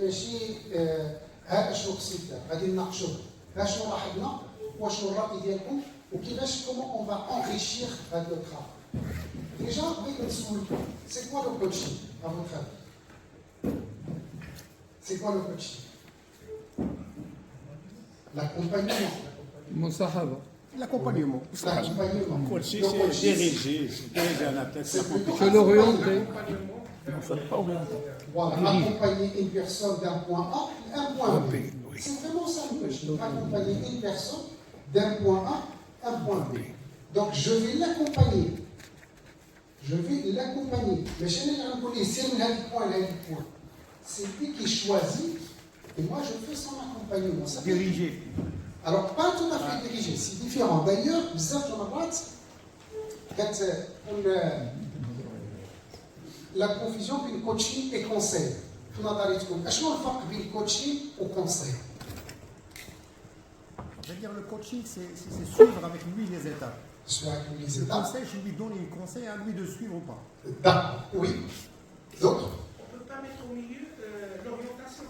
ماشي ها شنو خصيتها غادي نناقشوا ها شنو لاحظنا وشنو الراي ديالكم وكيفاش كومون اون فا انريشير هذا لو ترافاي. ديجا بغيت نسولكم سي كوا لو كوتشين ا فوتر افي سي كوا لو كوتشين l'accompagnement مصاحبة L'accompagnement. l'accompagnement Coacher, c'est diriger la tête. que l'orienter. Voilà, accompagner une personne d'un point A à un point B. C'est vraiment ça le coaching. Accompagner une personne d'un point A à un point B. Donc je vais l'accompagner. Je vais l'accompagner. Mais je vais l'accompagner. C'est un point. C'est lui qui choisit et moi je fais son accompagnement. Ça fait... Diriger. Alors pas tout à fait dirigé, c'est différent. D'ailleurs, بزاف المرات la confusion بين coaching et conseil. في نظريتكم اشنو الفرق بين coaching و conseil؟ Je veux dire, le coaching, c'est suivre avec lui les étapes. Soit les Le étapes. conseil, je lui donne un conseil à lui de suivre ou pas. D'accord, oui. D'autres? On ne peut pas mettre au milieu l'orientation.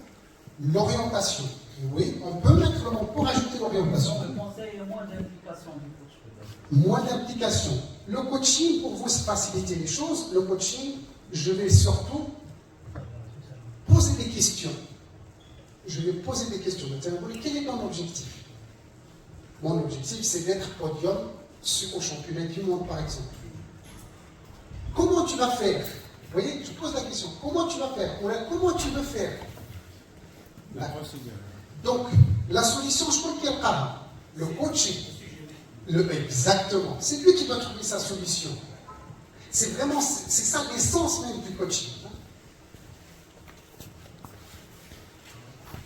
L'orientation. Oui, on peut mettre le mot pour ajouter l'orientation. Le conseil et moins d'implication du coach. Moins d'implication. Le coaching, pour vous faciliter les choses, le coaching, je vais surtout poser des questions. Je vais poser des questions. Maintenant, quel est ton objectif? Mon objectif, c'est d'être podium au championnat du monde, par exemple. Comment tu vas faire? Vous voyez, je pose la question. Comment tu vas faire? Comment tu veux faire? La procédure. Donc, la solution, je crois qu'il y a le coaching. Exactement. C'est lui qui doit trouver sa solution. C'est vraiment, c'est ça l'essence même du coaching.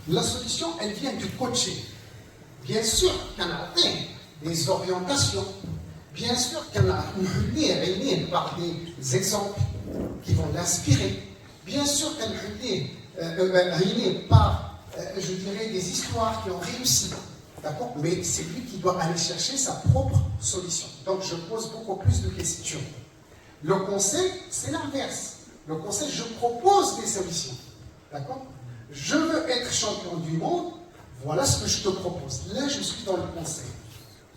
La solution, elle vient du coaching. Bien sûr qu'il y en a des orientations. Bien sûr qu'il y en a une par des exemples qui vont l'inspirer. Bien sûr qu'elle est par je dirais, des histoires qui ont réussi. D'accord? Mais c'est lui qui doit aller chercher sa propre solution. Donc, je pose beaucoup plus de questions. Le conseil, c'est l'inverse. Le conseil, je propose des solutions. D'accord? Je veux être champion du monde. Voilà ce que je te propose. Là, je suis dans le conseil.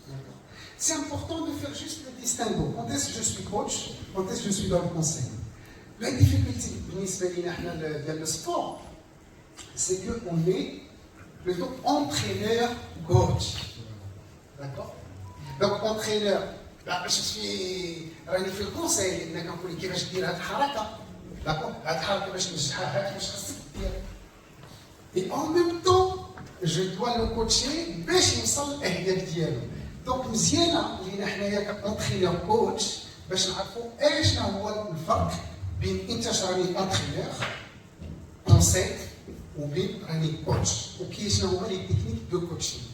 D'accord? C'est important de faire juste le distinguo. Quand est-ce que je suis coach? Quand est-ce que je suis dans le conseil? La difficulté, dans le sport, c'est qu'on est plutôt entraîneur-coach. D'accord? Donc, entraîneur, je suis راني في الكونساي لان كنقول لك كيفاش دير هذه الحركه. D'accord? هذه الحركه باش تنجحها هذه باش خاصك دير. Et en même temps, je dois le coacher باش يوصل للاهداف ديالو. دونك مزيانه لينا حنايا كونترينور كوتش باش نعرفوا شنو هو الفرق بين انت راني انترينور كونساي ou bien un coach, ou qui sont les techniques de coaching.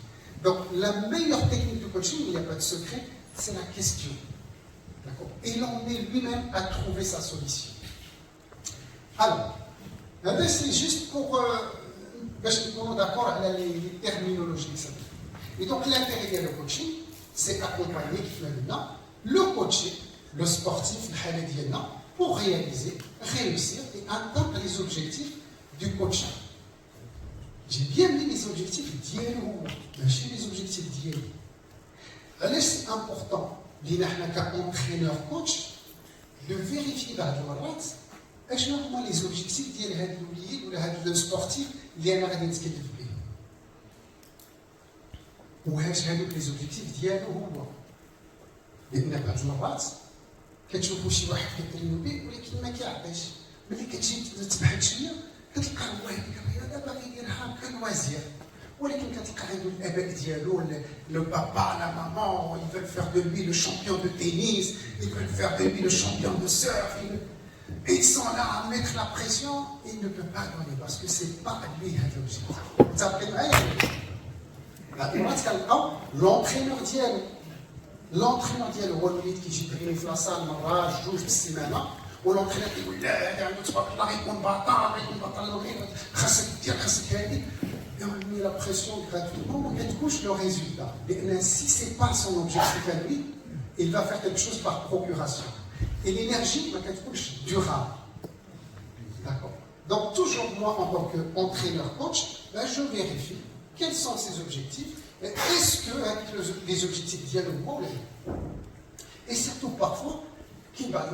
Donc, la meilleure technique de coaching, il n'y a pas de secret, c'est la question. D'accord? Et l'on est lui-même à trouver sa solution. Alors, c'est juste pour qu'on est d'accord avec les terminologies. Et donc, l'intérêt du coaching, c'est accompagner le coaché, le sportif, pour réaliser, réussir et atteindre les objectifs du coaching. J'ai bien mis les objectifs d'hiero, mais les objectifs d'hiero. Alors c'est important, qu'entraîneur coach, de vérifier dans le marat, quels sont les objectifs de sportif qui est en ou les objectifs d'hiero. لأن بعض المرات كتشوفوا شي واحد كيترينو به ولكن ما كيعطيش، ملي كتجي تبحث شويه كتلقى هو هذيك الرياضه باغي يديرها كلوازير، ولكن كتلقى عنده الاباء ديالو لو بابا لا مامون ils veulent faire de lui le champion de tennis, ils veulent faire de lui le champion de surf, et ils sont là à mettre la pression et il ne peut pas donner parce que c'est pas lui هذا l'objectif. تعرفين معايا؟ بعض المرات كنلقاو لونترينور ديالو لونترينور ديالو هو الوليد كيجي يتريني في لاصال مره جوج في السيمانه ولونترينور كيقول لا هذا عنده تبارك الله غيكون بطل المغرب خاصك دير خاصك هذيك et on met la pression gratuitement pour qu'elle touche le résultat. Et si ce n'est pas son objectif à lui, il va faire quelque chose par procuration. Et l'énergie va être durable. D'accord? Donc toujours jour, moi, en tant qu'entraîneur-coach, ben, je vérifie quels sont ces objectifs. Est-ce que les objectifs viennent au et surtout, parfois, tu as un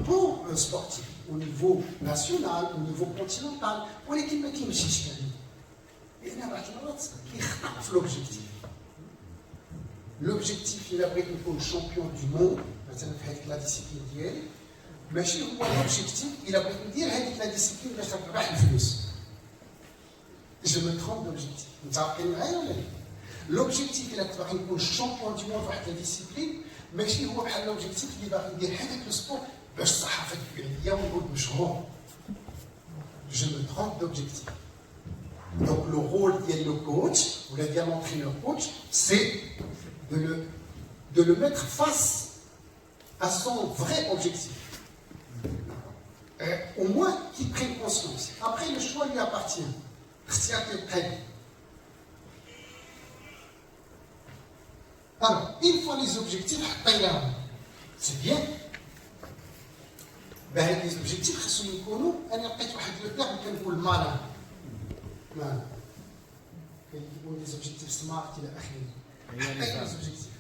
bon sportif au niveau national, au niveau continental, ou les qui me disent il y a l'objectif. L'objectif, il a pris le champion du monde, avec la discipline d'hier, mais chez moi, l'objectif, il a pris avec la discipline de je me trompe d'objectif. L'objectif, il a pris le champion du monde avec la discipline, mais chez moi, l'objectif, il va dire avec le sport, je me trompe d'objectif. Donc le rôle du coach, ou de l'entraîneur-coach, c'est de le mettre face à son vrai objectif. Au moins qu'il prenne conscience. Après, le choix lui appartient. Alors, une fois les objectifs, c'est bien. Les objectifs, c'est ce qu'on a. On a peut-être le terme qu'on appelle malin. Voilà. Il y a des objectifs smart, il y a des objectifs.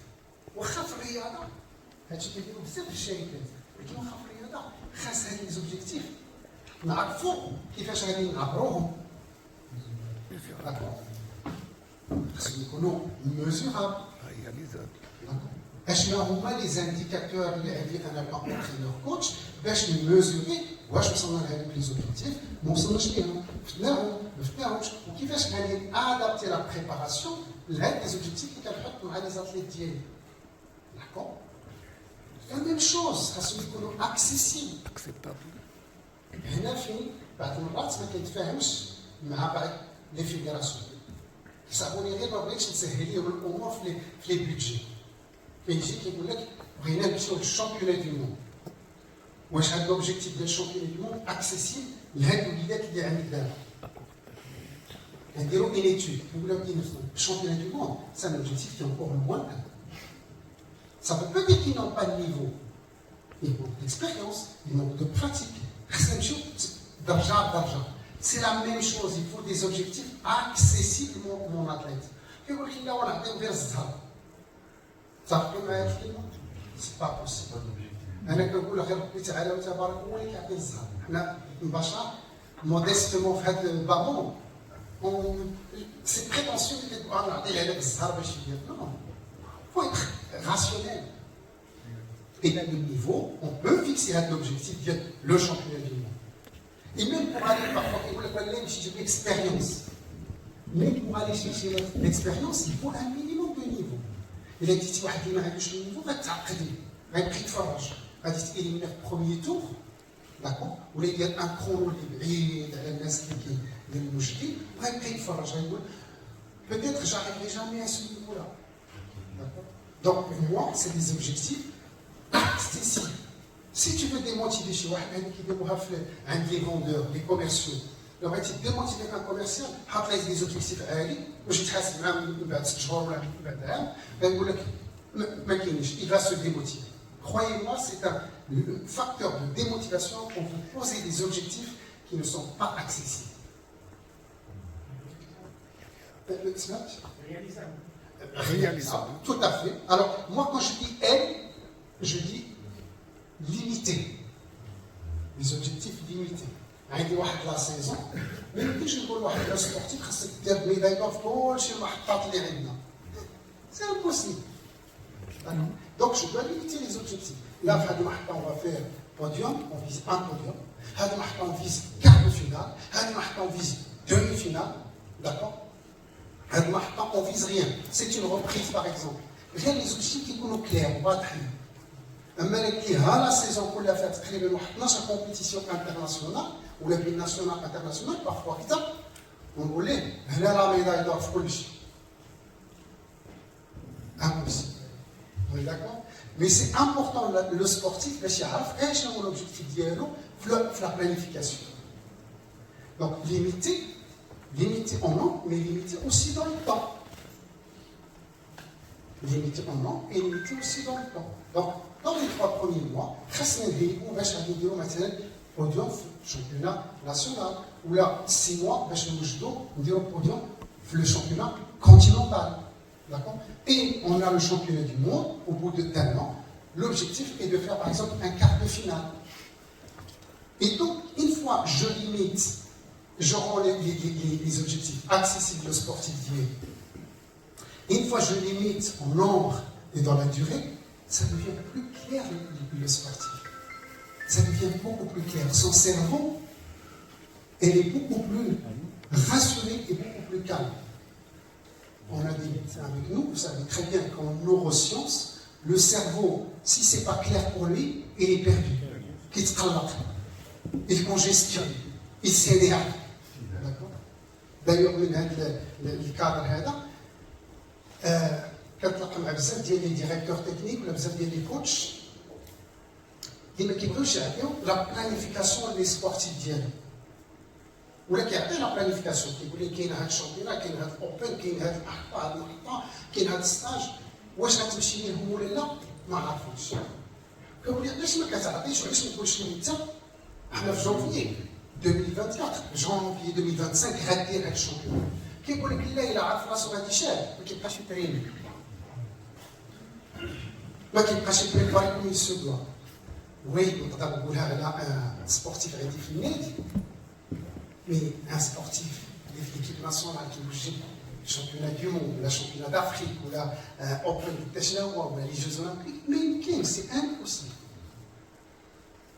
وخاف الرياضة هادشي كيديروا بزاف الشركات ولكن وخاف الرياضة خاص هاد لي زوبجيكتيف نعرفوا كيفاش غادي نعبروهم خاصهم يكونوا ميزورابل اشنو هما لي زانديكاتور اللي عندي انا كونترينور كوتش باش نميزوري واش وصلنا لهذوك لي زوبجيكتيف ما وصلناش ليهم فتناهم ما فتناهمش وكيفاش غادي ادابتي لا بريباراسيون لهاد لي زوبجيكتيف اللي كنحط مع لي زاتليت ديالي. D'accord. La même chose, خاصهم يكونوا accessible. هنا فين بعض المرات ما كيتفاهمش مع بعض لي فيدراسيون. كيصاحبوني غير ما بغيتش نسهل لهم الامور في لي بيدجي. كيجي كيقول لك بغينا نمشيو للشامبيون دو موند. واش هاد لوبجيكتيف ديال الشامبيون دو موند اكسيسيبل لهاد الوليدات اللي عندك دابا؟ نديرو une étude. Le championnat du monde, c'est un objectif qui est encore lointain. Ça ne veut pas dire qu'ils n'ont pas de niveau. Ils manquent d'expérience, ils manquent de pratique. C'est la même chose, il faut des objectifs accessibles pour mon athlète. C'est pas possible. أنا كنقول غير ربي تعالى وتبارك هو اللي كيعطي الزهر. حنا البشر موديستمون في هذا البابون c'est prétentieux de dire نعطيه هذاك الزهر باش يدير. Non. Il faut être rationnel. Et là, le niveau, on peut fixer l'objectif de le championnat du monde. Et même pour aller parfois, l'expérience. Même pour aller chercher l'expérience, il faut un minimum de niveau. Il a dit, si vous avez un niveau, va t'apprendre. Va être pris de forage. Va éliminer le premier tour. D'accord. Ou il y a un chrono libre, à la nest qui est le mouchki. Va être pris de forage. Peut-être j'arriverai jamais à ce niveau-là. D'accord. Donc, pour moi, c'est des objectifs accessibles. Si tu veux démotiver chez moi, les vendeurs, les commerciaux, لو بغيتي démotiver un commercial, حط ليه des objectifs عالي واش يتحاسب معاه من بعد 6 شهور ولا من بعد عام غنقول لك ما كاينش, il va se démotiver. Croyez-moi, c'est un facteur de démotivation quand vous posez des objectifs qui ne sont pas accessibles. Réalisable. Tout à fait. Alors, moi, quand je dis elle, je dis limité. Les objectifs limités. عندي واحد لا سيزون ما يمكنش نقول واحد لا سبورتيف خاصك دير ميداليه في كلشي المحطات اللي عندنا. سي امبوسيبل. Donc je dois limiter les objectifs. Là, à هذه المحطه on va faire podium, on vise un podium. هذه المحطه on vise quart de finale. هذه المحطه on vise demi-finale. D'accord. هذه المحطه on vise rien. C'est une reprise par exemple. غير les objectifs يكونوا clairs واضحين. اما اللي ها لا سيزون كلها فيها تقريبا واحد 12 كومبيتيسيون انترناسيونال ولا بين ناسيونال انترناسيونال بارفوا اكثر ونقول ليه هنا لا ميداي دور في كل شيء. Impossible. On est d'accord? Mais c'est important le sportif باش يعرف ايش هو l'objectif ديالو في la planification. Donc limiter en nombre mais limiter aussi dans le temps. Limiter en nombre et limiter aussi dans le temps. Donc dans les 3 premiers mois, خاصنا نهيئوا باش غادي نديروا مثلا podium championnat national. Ou là, 6 mois, on dit podium le championnat continental. D'accord? Et on a le championnat du monde au bout d'1 an. L'objectif est de faire par exemple un quart de finale. Et donc, une fois je limite, je rends les objectifs accessibles aux sportifs d'hier. Une fois je limite en nombre et dans la durée, ça devient plus clair le sportif. Ça devient beaucoup plus clair. Son cerveau, elle est beaucoup plus rassurée et beaucoup plus calme. On a dit avec nous, vous savez très bien qu'en neurosciences, le cerveau, si ce n'est pas clair pour lui, il est perdu. Il congestionne, il s'énerve. D'accord? D'ailleurs, le cadre quand on a besoin des directeurs techniques, on a besoin des coachs, ils ne peuvent la planification des sportifs d'hier. ولا كيعطي لا بلانيفيكاسيون كيقول لي كاين هذا الشامبيون كاين هذا الاوبن كاين هذا المحطه كاين هذا الستاج واش غتمشي لهم ولا لا ما عرفوش كيقول لي علاش ما كتعطيش وعلاش ما تقولش لي انت حنا في جونفيي 2024 جونفيي 2025 غادير هذا الشامبيون كيقول لك لا الا عارف راسو غادي شاد ما كيبقاش يتريني ما كيبقاش يبريباري كوم يسو دوا وي نقدر نقولها على سبورتيف غادي في النادي. Mais un sportif de l'équipe nationale qui bouge le championnat du monde, le championnat d'Afrique, ou la Open de Tachnawa, ou les Jeux Olympiques, mais c'est impossible.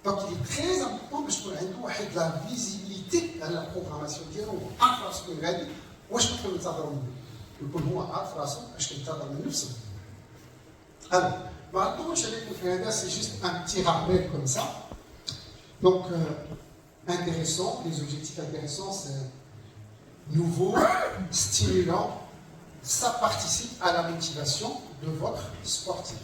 Donc il est très important que je puisse de la visibilité dans la programmation ديالو عارف راسو فين غادي واش نقدروا ننتظروا منه يكون هو عارف راسو اش كينتظر من نفسه. Alors, ما نطولش عليكم في هذا سي جوست ان بتي رابيل كوم سا. Donc intéressant, les objectifs intéressants, c'est nouveau, stimulant, ça participe à la motivation de votre sportif.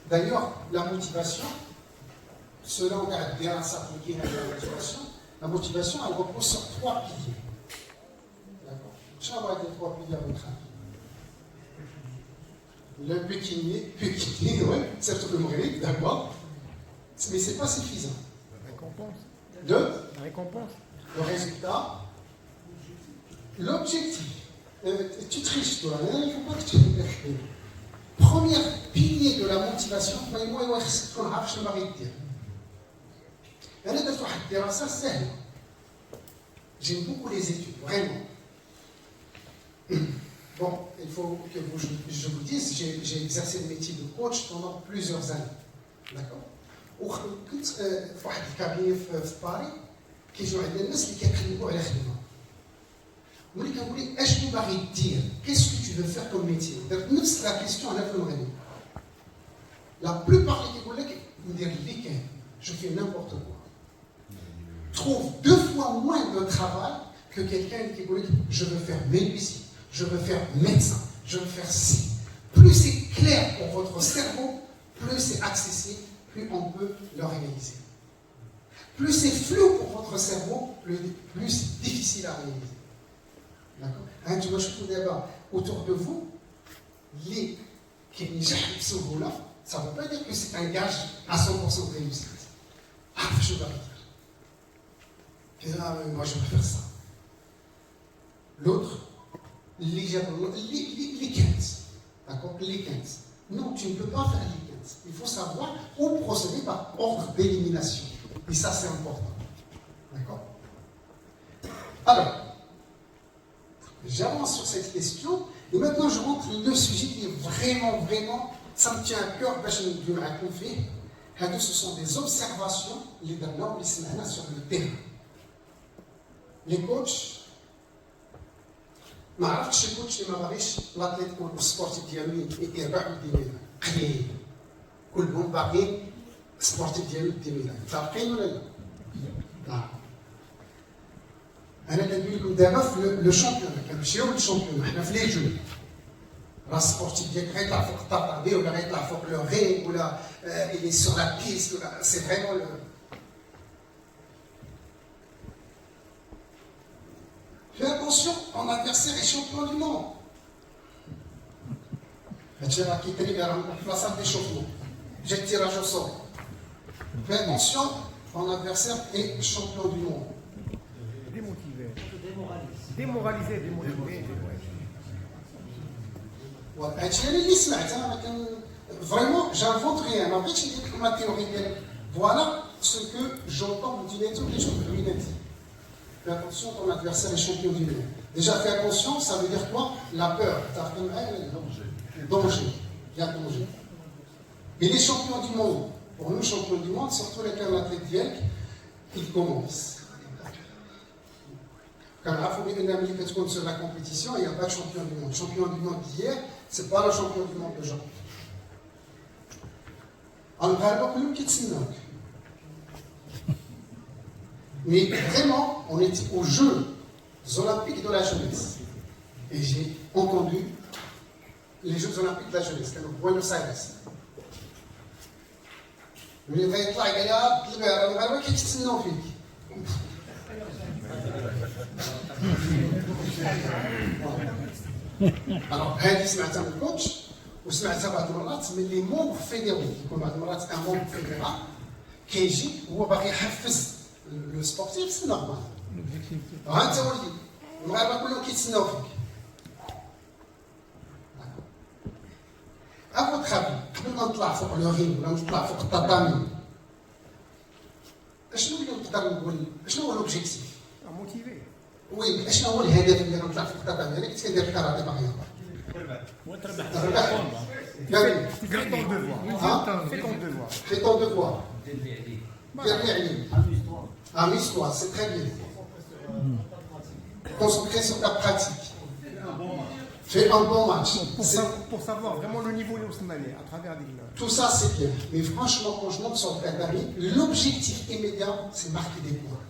D'ailleurs, la motivation, cela on a bien à s'appliquer à la motivation, elle repose sur 3 piliers. D'accord? Je vais avoir des 3 piliers à votre avis. Le pécunier, oui, c'est surtout le mérite, d'accord. Mais ce n'est pas suffisant. La récompense. La récompense. Le résultat. L'objectif. Tu triches, toi. Il ne faut pas que tu le premier pilier de la motivation, j'aime beaucoup les études, vraiment. Bon, il faut que je vous dise, j'ai exercé le métier de coach pendant plusieurs années. D'accord? وكنت في واحد الكابيني في باري كيجيو عندنا الناس اللي كيقلبوا على خدمه ملي كنقول لي اشنو باغي دير كيسكو تو فو فير كوم ميتي درت نفس لا كيستيون انا في المغرب لا بلوبار اللي كيقول لك ندير اللي كاين جو في نيمبورت كوا trouve 2 fois moins de travail que quelqu'un qui dit je veux faire menuisier, je veux faire médecin, je veux faire ci. Plus c'est clair pour votre cerveau, plus c'est accessible, plus on peut le réaliser. Plus c'est flou pour votre cerveau, plus c'est difficile à réaliser. D'accord? Hein, tu vois, je trouve d'abord autour de vous, les qui là, ça ne veut pas dire que c'est un gage à 100% de réussite. Ah, je vais dire. Moi, je veux faire ça. L'autre, les 15. D'accord? Les 15. Non, tu ne peux pas faire les 15. Il faut savoir où procéder par ordre d'élimination. Et ça, c'est important. D'accord? Alors, j'avance sur cette question. Et maintenant, je montre le sujet qui est vraiment, ça me tient à cœur. Ce sont des observations, les dernières, sur le terrain. Les coachs, ما عرفتش الكوتش اللي ما باغيش لاتليت والسبورتيف ديالو يربح والديميلا قليل كلهم باغيين السبورتيف ديالو الديميلا متفقين ولا لا؟ نعم انا كندوي لكم دابا في لو شامبيون كنمشيو للشامبيون حنا في لي جو راه السبورتيف ديالك غيطلع فوق الطابله ديالو ولا غيطلع فوق لو رينغ ولا il est sur la piste ولا سي فريمون Fais attention, ton adversaire est champion du monde. Tu vas quitter la salle d'échauffement. J'ai le tirage au sort. Fais attention, ton adversaire est champion du monde. Démotivé. démoralise. Démoralisé, démotivé. هادشي انا اللي سمعتها ما كان فريمون جانفونت ريان ما بغيتش ندير لكم لا تيوري ديالك فوالا سو كو جونتون دو دينيتو لي جون دوميناتي fais attention ton adversaire est champion du monde déjà fais attention ça veut dire quoi la peur تعرف danger il y a danger et les champions du monde pour nous champions du monde surtout les athlètes ديالك ils commencent Quand il y sur la compétition, il n'y a pas de champion du monde. Le champion du monde d'hier, ce n'est pas le champion du monde d'aujourd'hui. On ne va pas plus qu'il Mais vraiment, on était aux Jeux Olympiques de la jeunesse. Et j'ai entendu les Jeux Olympiques de la jeunesse, comme au Buenos Aires. Le va être là, il y a un qui est Alors, هذه سمعتها من الكوتش وسمعتها بعض المرات من لي مون فيديرو يكون بعض المرات ان مون فيديرال كيجي هو باغي يحفز لو سبورتيف سي نورمال ها انت ولدي المغاربه كلهم كيتسناو فيك افوت خابي قبل ما نطلع فوق لو ريم ولا نطلع فوق التطامي اشنو اللي نقدر نقول اشنو هو لوبجيكتيف Motivé. وي اشنو هو الهدف اللي غنطلع في التطامي انا كنت كندير الكاراتي باغي Fais ton devoir. Fais ton devoir. Fais ton devoir. Amuse-toi, c'est très bien. Concentré sur ta pratique. Fais un bon match. Pour savoir vraiment le niveau où on est à travers des glaces. Tout ça, c'est bien. Mais franchement, quand je monte sur le tatami, l'objectif immédiat, c'est marquer des points.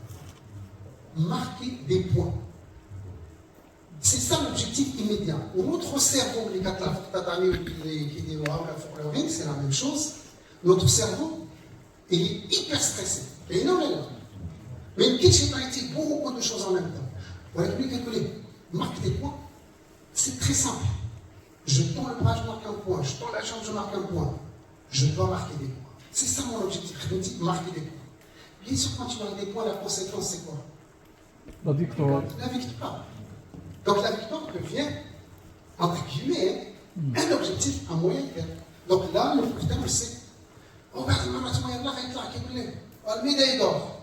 Marquer des points. C'est ça l'objectif immédiat. Notre cerveau, les tatami qui le ring, c'est la même chose. Notre cerveau, il est hyper stressé. Et énormément. Mais une question a été beaucoup de choses en même temps. Voilà, lui calculer, marque des points. C'est très simple. Je tends le bras, je marque un point. Je tends la jambe, je marque un point. Je dois marquer des points. C'est ça mon objectif. Je me dis marquer des points. Bien sûr, quand tu marques des points, la conséquence, c'est quoi? La victoire. La victoire. Donc la victoire devient, entre guillemets, un objectif à moyen terme. Donc là, le plus terme, c'est regarde, maman, tu m'as dit là, qu'est-ce que la médaille d'or.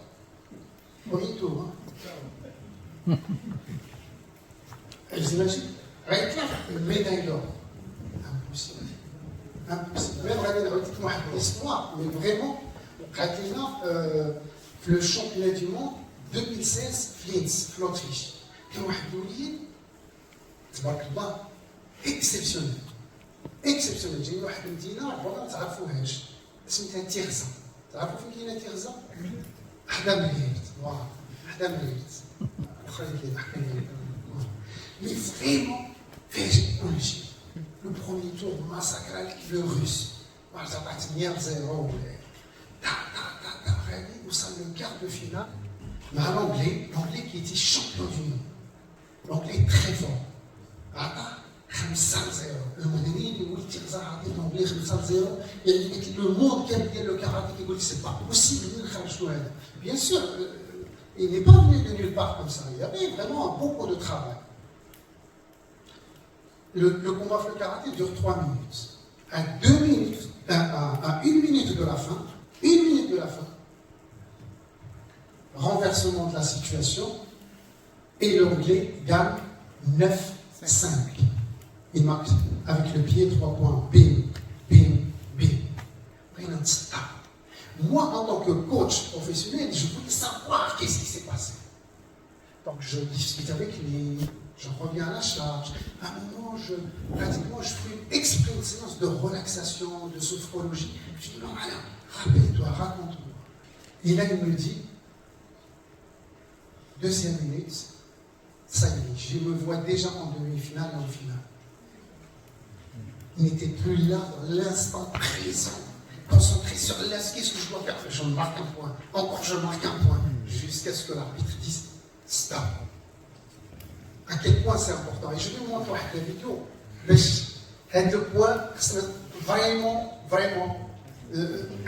Premier tour. Vous imaginez? Regarde là, une médaille d'or. Impossible. Impossible. Même regarde, l'espoir, mais vraiment, regarde le championnat du monde 2016, Linz, l'Autriche. كان واحد الوليد تبارك الله اكسبسيونيل اكسبسيونيل جاي واحد المدينه ربما ما تعرفوهاش سميتها تيغزا تعرفوا فين كاينه تيغزا حدا مليرت فوالا حدا مليرت الاخرين كيضحكوا لي مي فريمون فيه كل شيء لو بروميي تور ماساكرا لو روس عرفت عطات 100-0 غادي وصل للكارت دو فينال مع l'anglais qui était champion du monde. L'anglais très fort. عطى 5-0. المدنيين اللي يقول تيغزا عطي l'anglais 5-0 يعني لو موند كامل ديال لو كاراتي كيقول لك سي با بوسيبل منين خرجتوا هذا. Bien sûr, il n'est pas venu de nulle part comme ça. Il y avait vraiment beaucoup de travail. Le combat pour le karaté dure 3 minutes. À 2 minutes, à 1 minute de la fin, 1 minute de la fin, renversement de la situation, et l'anglais gagne 9-5. Il marque avec le pied 3 points. Bim, bim, bim. Moi, en tant que coach professionnel, je voulais savoir qu'est-ce qui s'est passé. Donc, je discute avec lui, je reviens à la charge. À un moment, pratiquement, je fais exprès une séance de relaxation, de sophrologie. Je dis, non, Alain, rappelle-toi, raconte-moi. Et là, il me dit, deuxième minute, ça y est, je me vois déjà en demi-finale et en finale. Il n'était plus là dans l'instant présent, concentré sur qu'est-ce que je dois faire. Je marque un point, encore je marque un point, jusqu'à ce que l'arbitre dise stop. À quel point c'est important. Et je vais vous montrer la vidéo. Mais ce point, vraiment, vraiment,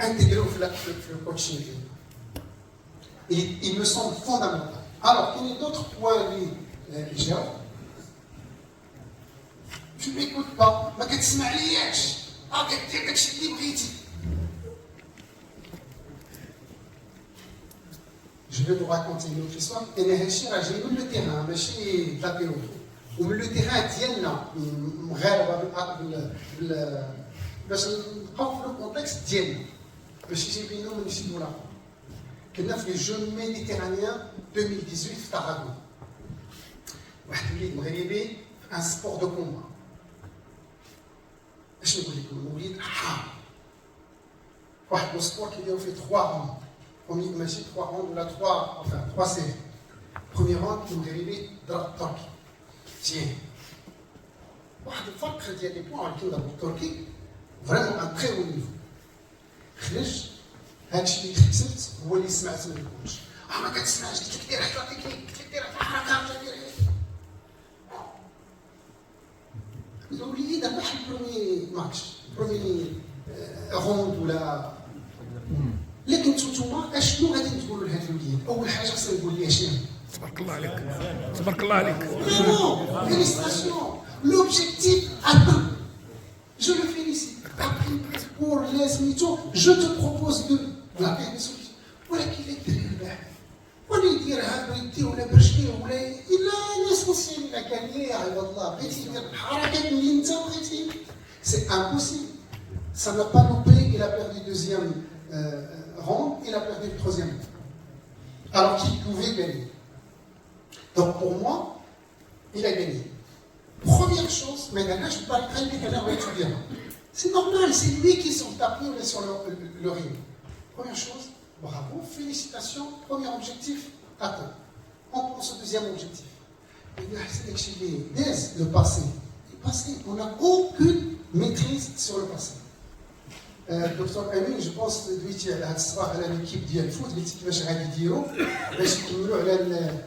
intégrer le coaching. Et il me semble fondamental. Alors, il y a d'autres points, Gérard. Tu ne m'écoutes pas, ما كتسمعلياش، كدير داكشي اللي بغيتي. Je vais vous raconter une autre histoire. Et هادشي راه جاي من le terrain, ماشي de la théorie. ومن le terrain ديالنا مغاربه باش نبقاو في الكونتكست ديالنا. باش يجيبينو من شي دوله. كنا في الجو ميديتيرانيان 2018 في طاراغون. واحد الوليد مغربي في ان سبور دو كومبا. اش نقول لكم الوليد حار. واحد لو سبور كيديروا فيه 3 راوند. Premier ماشي 3 راوند ولا 3 séries. Premier round المغربي ضرب التركي. مزيان. واحد الفرق ديال لي بوان اللي ضرب التركي فريمون ان تري هو نيفو. خرج هادشي اللي كتبت هو اللي سمعت من الكوتش. ما كتسمعش قلت لك دير هكا تكنيك، قلت لك دير هكا حركه، دير الوليد دابا بحال البرومي ماتش، البرومي روند ولا لكن نتوما اشنو غادي تقولوا لهاد الوليد؟ اول حاجه خصنا نقول ليه شنو؟ تبارك الله عليك تبارك الله عليك. Non, félicitations. L'objectif atteint. Je le félicite. Pour les smitos, je te propose de la solution. ولكن الدراري ولا يدير هذا يدير ولا برشليه ولا الا ليسونسيال الا كان يا عباد الله بغيتي دير الحركات اللي انت بغيتي. C'est impossible. Ça n'a pas loupé, il a perdu le deuxième round, il a perdu le troisième. Alors qu'il pouvait gagner. Donc pour moi, il a gagné. Première chose, mais là je ne parle pas de quelqu'un qui étudier. C'est normal, c'est lui qui sont tapés sur le ring. Première chose, bravo, félicitations, premier objectif atteint. On pense au deuxième objectif. C'est le passé. Le passé, on n'a aucune maîtrise sur le passé. Docteur Amin, je pense que l'équipe ديال الفوت اللي كيفاش غادي يديروا باش يكملوا على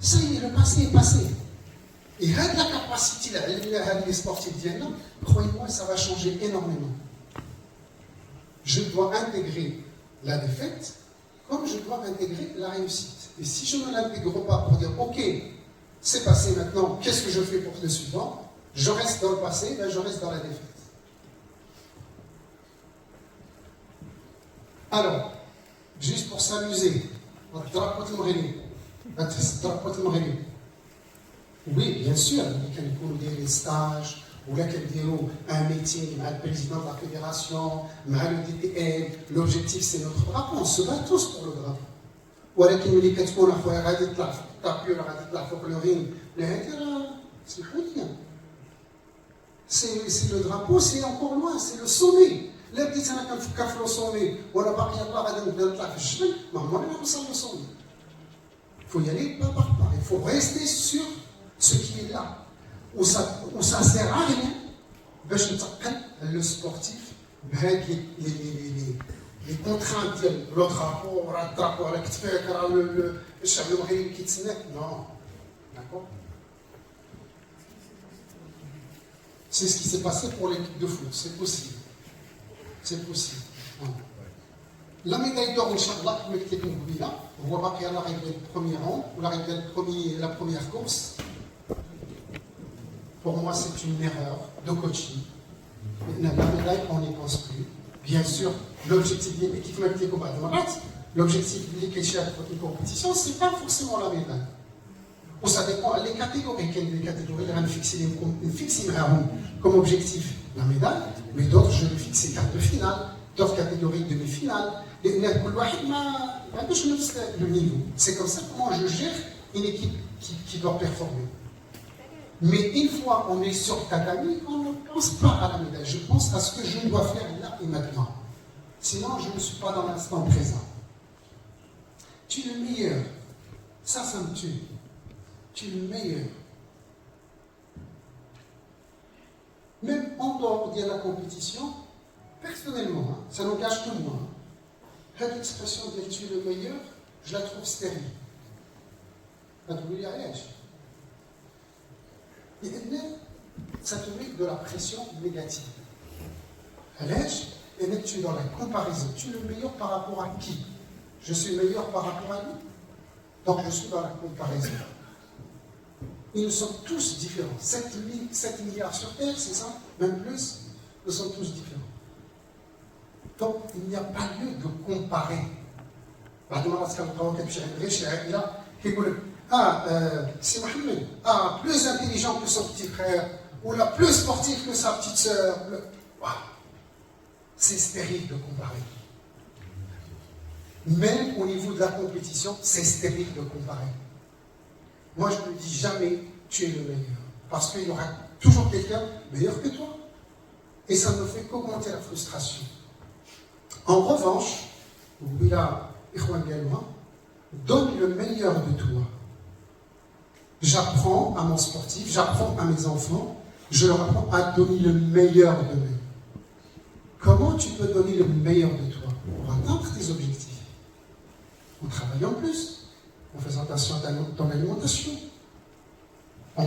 c'est le passé est passé. Et la capacité les sportifs croyez-moi, ça va changer énormément. Je dois intégrer la défaite comme je dois intégrer la réussite. Et si je ne l'intègre pas pour dire ok, c'est passé maintenant, qu'est-ce que je fais pour le suivant? Je reste dans le passé, ben je reste dans la défaite. Alors, juste pour s'amuser, oui, bien sûr, il y a des stages, ou là un meeting avec le président de la fédération, avec le DTN. L'objectif, c'est notre drapeau. On se bat tous pour le drapeau. Ou alors qu'il y a des gens qui ont le ring. C'est le drapeau, c'est encore loin, c'est le sommet. Là, il y a un sommet, ou alors il sommet. Il faut y aller pas par pas. Il faut rester sur ce qui est là. Où ça ne sert à rien. Le sportif, les contraintes, le drapeau, le chef de marine qui te non. D'accord? C'est ce qui s'est passé pour l'équipe de foot. C'est possible. C'est possible. La médaille d'or, Inch'Allah, comme je l'ai dit, on voit pas qu'elle arrive le premier rang, ou la première course. Pour moi, c'est une erreur de coaching. La médaille, on n'y pense plus. Bien sûr, l'objectif de l'équipe l'objectif de l'équipe compétition, ce n'est pas forcément la médaille. Ou ça dépend des catégories. Il y a des catégories qui fixent comme objectif la médaille, mais d'autres, je vais fixer quart de finale, d'autres catégories demi-finale. Le niveau. C'est comme ça comment je gère une équipe qui doit performer. Mais une fois on est sur tatami, on ne pense pas à la médaille. Je pense à ce que je dois faire là et maintenant. Sinon, je ne suis pas dans l'instant présent. Tu es le meilleur. Ça me tue. Tu es le meilleur. Même en dehors de la compétition, personnellement, ça n'engage que moi. Cette expression de tu es le meilleur, je la trouve stérile. Ça te met de la pression négative. et dès que tu es dans la comparaison, tu es le meilleur par rapport à qui? Je suis meilleur par rapport à lui. Donc je suis dans la comparaison. Ils sont tous différents. 7 milliards sur Terre, c'est ça? Même plus, nous sommes tous différents. Donc il n'y a pas lieu de comparer. C'est Mohamed. Plus intelligent que son petit frère, ou la plus sportive que sa petite sœur. Wow. C'est stérile de comparer. Même au niveau de la compétition, c'est stérile de comparer. Moi, je ne dis jamais tu es le meilleur. Parce qu'il y aura toujours quelqu'un meilleur que toi. Et ça ne fait qu'augmenter la frustration. En revanche, donne le meilleur de toi. J'apprends à mon sportif, j'apprends à mes enfants, je leur apprends à donner le meilleur d'eux-mêmes. Comment tu peux donner le meilleur de toi? Pour atteindre tes objectifs. En travaillant plus, en faisant attention à ton alimentation, en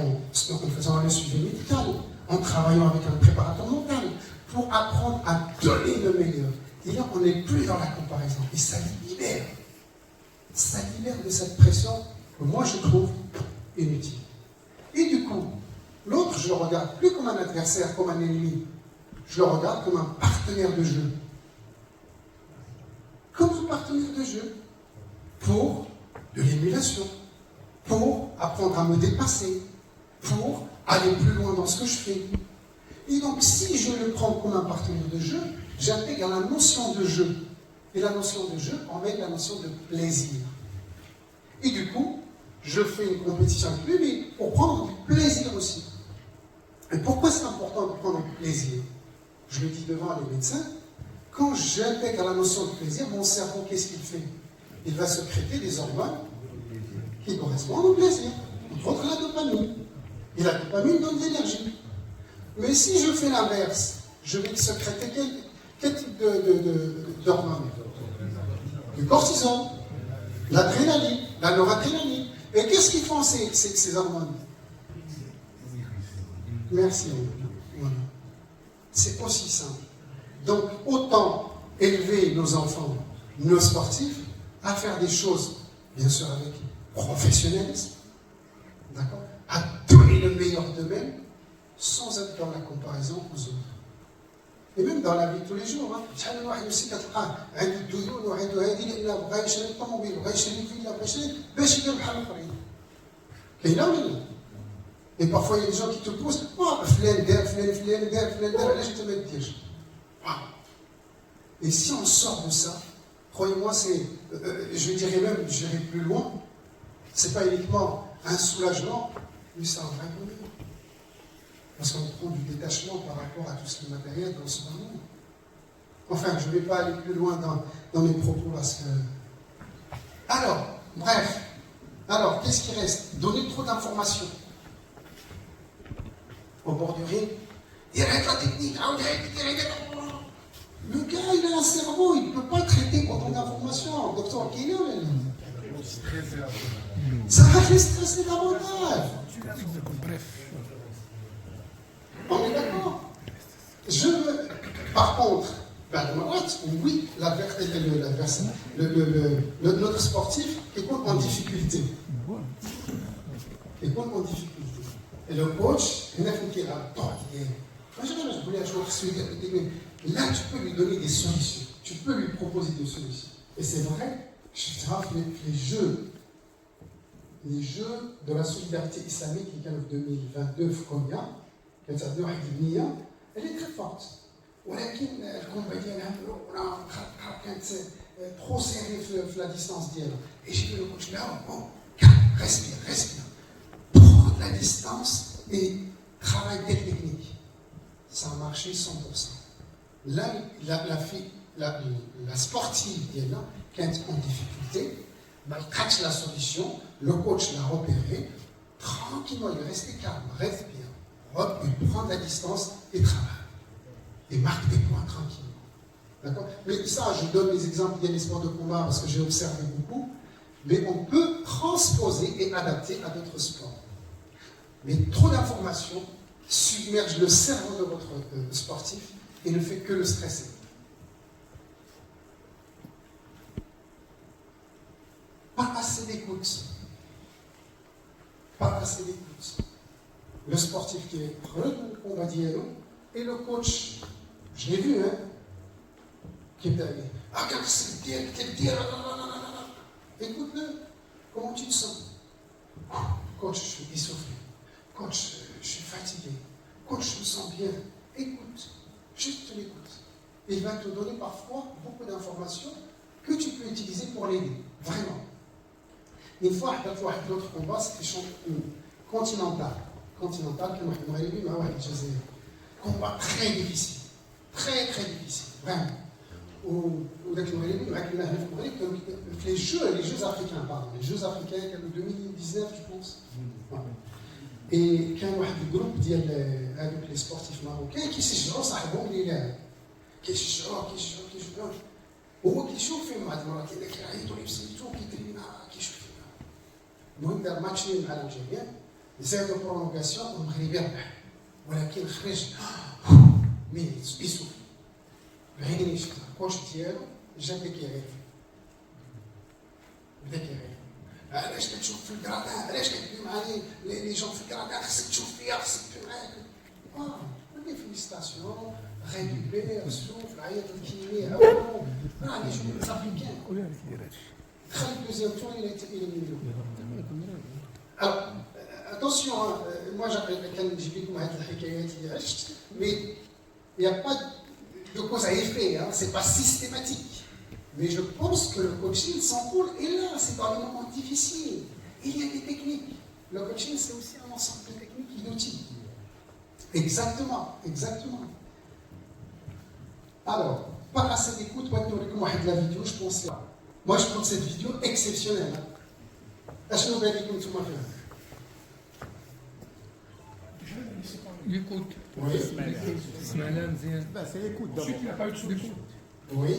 faisant un suivi médical, en travaillant avec un préparateur mental, pour apprendre à donner le meilleur. Et là, on n'est plus dans la comparaison. Et ça libère. Ça libère de cette pression que moi, je trouve inutile. Et du coup, l'autre, je le regarde plus comme un adversaire, comme un ennemi. Je le regarde comme un partenaire de jeu. Comme un partenaire de jeu. Pour de l'émulation. Pour apprendre à me dépasser. Pour aller plus loin dans ce que je fais. Et donc, si je le prends comme un partenaire de jeu, j'intègre la notion de jeu. Et la notion de jeu emmène la notion de plaisir. Et du coup, je fais une compétition avec lui, mais pour prendre du plaisir aussi. Et pourquoi c'est important de prendre du plaisir? Je le dis devant les médecins, quand j'intègre la notion de plaisir, mon cerveau, qu'est-ce qu'il fait? Il va sécréter des hormones qui correspondent au plaisir. Entre autres, la dopamine. Et la dopamine donne de l'énergie. Mais si je fais l'inverse, je vais sécréter quel type d'hormones? Du cortisol, l'adrénaline, la noradrénaline. Et qu'est-ce qu'ils font ces hormones? Merci. Voilà. C'est aussi simple. Donc, autant élever nos enfants, nos sportifs, à faire des choses, bien sûr avec professionnalisme, d'accord, à donner le meilleur d'eux-mêmes, sans être dans la comparaison aux autres. Et même dans la vie de tous les jours, et parfois il y a des gens qui te posent, et si on sort de ça, croyez-moi, je dirais même, je dirais plus loin, c'est pas uniquement un soulagement, mais c'est un vrai bonheur. Parce qu'on prend du détachement par rapport à tout ce qui est matériel dans ce monde. Enfin, je ne vais pas aller plus loin dans mes propos parce que... Alors, bref. Alors, qu'est-ce qui reste? Donner trop d'informations. Au bord du ring, il règle la technique. Le gars, il a un cerveau, il ne peut pas traiter autant d'informations. Docteur Kino, ça va le stresser davantage. On est d'accord? Par contre, oui, notre sportif est en difficulté. Et le coach, il a fait qu'il a là, tu peux lui donner des solutions. Tu peux lui proposer des solutions. Et c'est vrai, les jeux de la solidarité islamique qui gagnent en 2022, Fkonia, elle est très forte. ولكن الكومبا ديالها كانت trop serrée في la distance ديالها. Et j'ai dit le coach là, bon, respire. Prends la distance et travaille technique. Ça a marché 100%. Là, la sportive d'Yéna, qui est en difficulté, elle catch la solution, le coach l'a repéré, tranquillement, il est resté calme, respire, il prend la distance et travaille. Et marque des points tranquillement. D'accord? Mais ça, je donne les exemples des sports de combat parce que j'ai observé beaucoup, mais on peut transposer et adapter à d'autres sports. Mais trop d'informations submerge le cerveau de votre sportif et ne fait que le stresser. pas assez d'écoute. Pas assez d'écoute. Le sportif qui est heureux, on va dire non, et le coach, je l'ai vu, hein, qui est allé. Ah, qu'est-ce que dire, écoute-le, comment tu te sens? Coach, je suis essoufflé. Coach, je suis fatigué. Coach, je me sens bien. Écoute, juste l'écoute. Et il va te donner parfois beaucoup d'informations que tu peux utiliser pour l'aider, vraiment. Une fois, l'autre combat, c'était champion continental. Continental, combat très difficile. Très, très difficile, vraiment. Les Jeux africains, pardon, les Jeux africains, 2019, je pense. Et كان واحد الجروب ديال هذوك لي سبورتيف ماروكان كيشجعوا صاحبهم اللي لاعب كيشجعوه وهو كيشوف فيهم واحد المره كيعيطوا ليه بسيتو كيترينا كيشوف فيهم. المهم دار ماتشين مع الجزائر زادوا برولونغاسيون والمغرب يربح ولكن خرج ميت يسوف بعيني شفت الكوتش ديالو جا بدا كيعيط علاش كتشوف في الكرادان علاش كتبي مع لي جون في الكرادان خصك تشوف فيا خصك معاك قال لي فيليستاسيون récupère, souffle, عيط الكيمي عاونو راه لي جون افريكان دخل الدوزيام تور الى éliminé. Alors attention, moi كان نجيب لكم هذه الحكايات اللي عشت mais il n'y a pas de cause à effet, hein, c'est pas systématique. Mais je pense que le coaching, son rôle est là, c'est dans les moments difficiles. Il y a des techniques. Le coaching, c'est aussi un ensemble de techniques et d'outils. Exactement, exactement. Alors, pas assez d'écoute, moi de la vidéo, je pense là. Moi, je trouve cette vidéo exceptionnelle. Est-ce que vous avez dit tout le L'écoute. Oui. C'est l'écoute d'abord. Il n'y a pas eu de solution. Oui.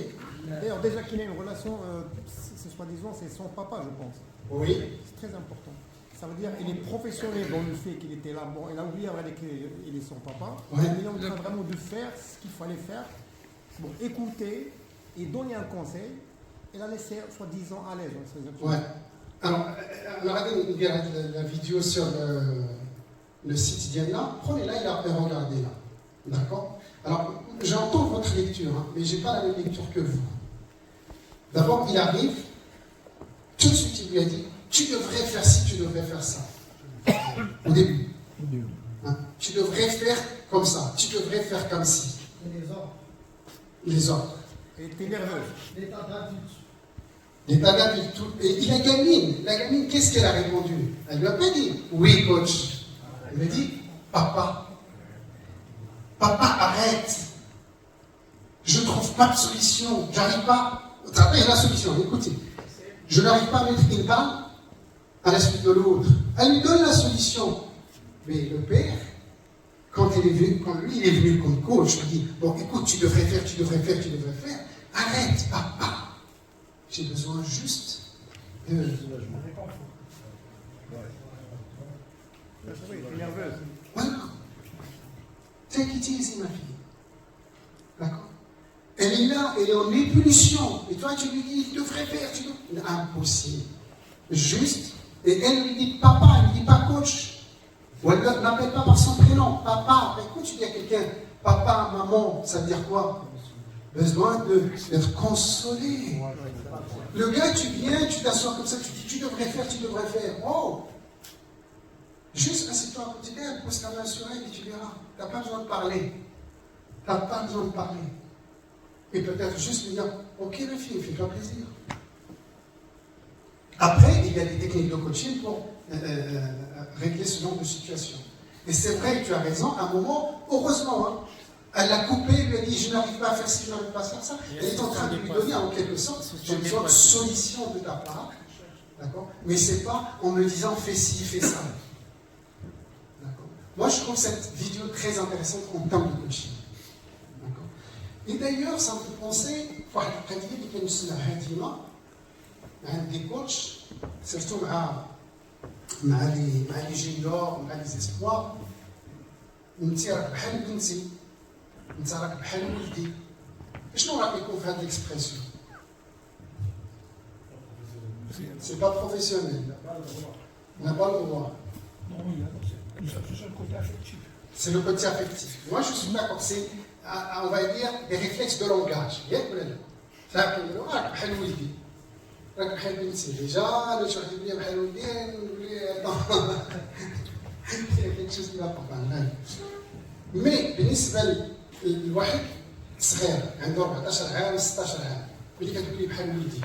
D'ailleurs, déjà qu'il a une relation, c'est soi-disant, c'est son papa, je pense. Oui. C'est très important. Ça veut dire qu'il est professionnel dans le fait qu'il était là. Bon, il a oublié qu'il est son papa. Ouais. Il est en train vraiment de faire ce qu'il fallait faire. Bon, écouter et donner un conseil et la laisser, soi-disant, à l'aise. Ouais. Alors, regardez la vidéo sur le site d'Yanna. Prenez-la et regardez-la. D'accord? Alors, j'entends votre lecture, hein, mais je n'ai pas la même lecture que vous. D'abord, il arrive, tout de suite, il lui a dit tu devrais faire ci, tu devrais faire ça. Au début. Hein, tu devrais faire comme ça, tu devrais faire comme ci. Et les ordres. Les ordres. Et t'es nerveux. L'état d'adulte. L'état d'adulte. Et la gamine, qu'est-ce qu'elle a répondu? Elle ne lui a pas dit oui, coach. Elle lui a dit papa. Papa, arrête. Je ne trouve pas de solution. J'arrive pas. Après, la solution, écoutez. Je n'arrive pas à mettre une balle à la suite de l'autre. Elle lui donne la solution. Mais le père, quand lui il est venu comme coach, il dit bon, écoute, tu devrais faire. Arrête, papa. J'ai besoin juste de. Oui, t'es nerveuse. Voilà. Take it easy, ma fille. D'accord? Elle est là, elle est en ébullition. Et toi, tu lui dis, il devrait faire, impossible. Juste. Et elle lui dit papa, elle lui dit pas coach. Ou elle ne l'appelle pas par son prénom. Papa. Mais quand tu dis à quelqu'un, papa, maman, ça veut dire quoi? Besoin d'être consolé. Le gars, tu viens, tu t'assois comme ça, tu dis, tu devrais faire. Oh! Juste assieds-toi à côté d'elle, pose ta main sur elle et tu verras. Tu n'as pas besoin de parler. Et peut-être juste lui dire, ok ma fille, fais-toi plaisir. Après, il y a des techniques de coaching pour régler ce genre de situation. Et c'est vrai que tu as raison, à un moment, heureusement, hein, elle l'a coupé, elle lui a dit, je n'arrive pas à faire ci, je n'arrive pas à faire ça. Elle est en train de lui donner en quelque sorte une sorte de solution de ta part. D'accord? Mais c'est pas en me disant, fais ci, fais ça. Moi, je trouve cette vidéo très intéressante en termes de coaching. D'accord. Et d'ailleurs, ça me fait penser, des coachs, surtout les juniors, les espoirs, انت راك بحال بنتي انت راك بحال ولدي شنو رايكم في هذه الاكسبرسيون؟ C'est pas professionnel. On n'a pas le droit. Non, oui, c'est le côté affectif. C'est le côté affectif. Moi, je suis d'accord. C'est, on va dire, des réflexes de langage. Il y a que là. Ça, comme nous, ah, بحال ولدي. راك بحال بنتي. Déjà, le شرح لي بحال ولدي, il y a quelque chose qui va pas mal. Mais بالنسبة للواحد صغير عنده 14 عام 16 عام ملي كتقول لي بحال ولدي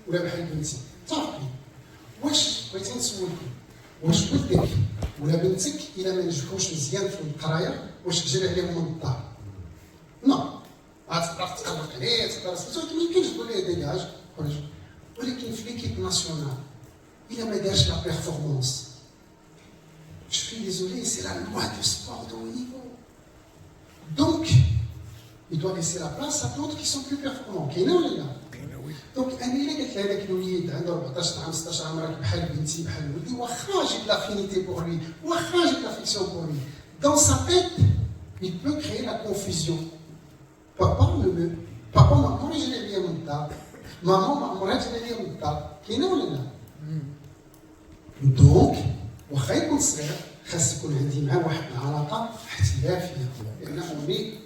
ولا بحال بنتي تعرفي واش بغيتي نسولك واش ولدك ولا بنتك الا ما نجحوش مزيان في القرايه واش تجري عليهم من الدار؟ نو غتقدر تقلق عليه تقدر سميتو ما يمكنش تقول ليه ديجاج خرج ولكن في ليكيب ناسيونال الا ما دارش لا بيرفورمانس je suis désolé c'est la loi du sport de haut niveau donc il doit laisser la place à d'autres qui sont plus performants كاينه ولا لا؟ دونك انا الا قلت لهذاك الوليد عنده 14 عام 16 عام راك بحال بنتي بحال ولدي واخا جيت لافينيتي بور lui واخا جيت لافيكسيون بور lui dans sa tête il peut créer la confusion papa ما عمري جاني ليا من الدار ماما ما عمرها جاني ليا من الدار كاينه ولا لا؟ دونك واخا يكون صغير خاص يكون عندي معاه واحد العلاقه احترافيه لان امي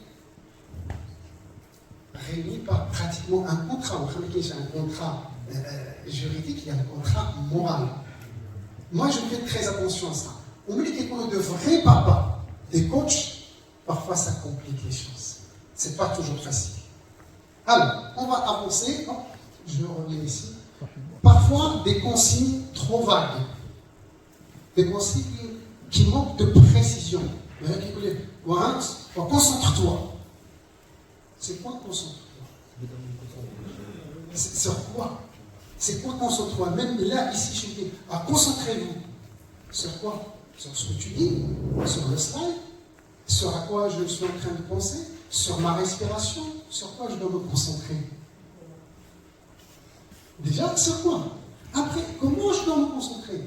réuni par pratiquement un contrat. Un contrat juridique, il y a un contrat moral. Moi, je fais très attention à ça. On me dit qu'on est de vrais papas, des coachs, parfois ça complique les choses. C'est pas toujours facile. Alors, on va avancer. Oh, je reviens ici. Parfois, des consignes trop vagues. Des consignes qui manquent de précision. Concentre-toi. C'est quoi concentre-toi? Sur quoi? C'est quoi concentre-toi? Même là, ici, je dis, concentrez-vous. Sur quoi? Sur ce que tu dis, sur le slide, sur à quoi je suis en train de penser, sur ma respiration, sur quoi je dois me concentrer. Déjà, sur quoi? Après, comment je dois me concentrer?